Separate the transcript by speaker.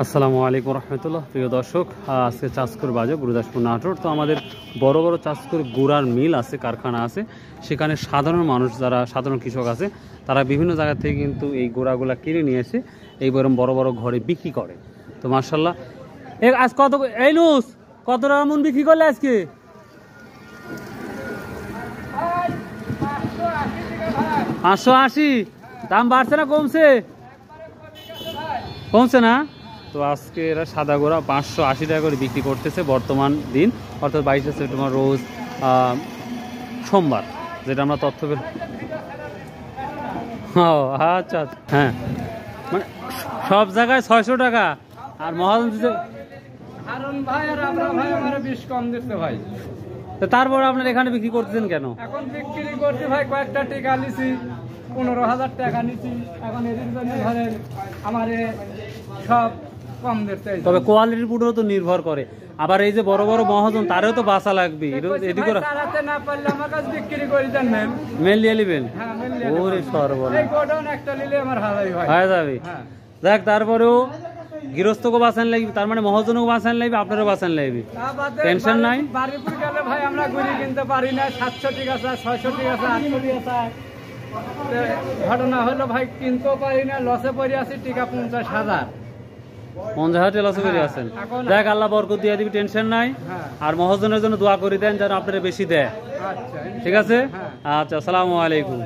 Speaker 1: আসসালামু আলাইকুম রহমতুল্লাহ। প্রিয় দর্শক, আজকে চাষকুর বাজার গুরুদাসপুর নাটোর। তো আমাদের বড় বড় চাষকুর গুড়ার মিল আছে, কারখানা আছে। সেখানে সাধারণ মানুষ, যারা সাধারণ কৃষক আছে, তারা বিভিন্ন জায়গা থেকে কিন্তু এই গুড়াগুলা কিনে নিয়ে এসে এই বড় বড় ঘরে বিক্রি করে। তো মার্শাল্লাহ, আজ কত এই নুস কত টাকা মন বিক্রি করলে আজকে? 580। দাম বাড়ছে না কমছে? কমছে না। তো আজকে এরা সাদা গোড়া 580 টাকা করে বিক্রি করতেছে বর্তমান দিন, অর্থাৎ 22শে সেপ্টেম্বর রোজ সোমবার, যেটা আমরা তথ্য পেল। ও আচ্ছা, হ্যাঁ, মানে সব জায়গায় 600 টাকা আর মহাজন
Speaker 2: ভাই।
Speaker 1: তারপর আপনার এখানে বিক্রি করতেছেন কেন?
Speaker 2: এখন বিক্রি করতে ভাই কয়েকটা টাকা নিছি, 15,000 টাকা নিছি। এখন এদের জন্য ধরেন আমার সব কম দিতে।
Speaker 1: তবে কোয়ালিটির উপরেও তো নির্ভর করে। আবার এই যে বড় বড় মহাজন, তারও তো বাসা লাগবে। এদিকে
Speaker 2: চালাতে না পারলে আমার কাছে বিক্রি করে দেন ম্যাম।
Speaker 1: মেল নিয়ে নেবেন?
Speaker 2: হ্যাঁ, মেল নিয়ে।
Speaker 1: ওরে সর্বনাশ,
Speaker 2: এই গোডাউন একটা নিলে আমার হারাই ভাই
Speaker 1: হয়ে যাবে।
Speaker 2: হ্যাঁ,
Speaker 1: দেখ, তারপরেও গৃহস্থকে বাঁচান লাগবে, তার মানে মহাজনও বাঁচান লাগবে, আপনারও বাঁচান লাগবে। টেনশন নাই।
Speaker 2: বাড়িপুর গেলে ভাই আমরা ঘুরি কিনতে পারি না। 700 টাকা চায়, 600 টাকা চায়, 800 টাকা চায়। ঘটনা হলো ভাই কিনতেও পারি না, লসে পড়ে আছি। টাকা 50,000।
Speaker 1: 50,000 লসে করে আছেন। দেখ, আল্লাহ বরকত দিয়ে দিবি, টেনশন নাই। আর মহাজনের জন্য দোয়া করে দেন যেন আপনারা বেশি দেয়।
Speaker 2: আচ্ছা,
Speaker 1: ঠিক আছে। আচ্ছা, আসসালামু আলাইকুম।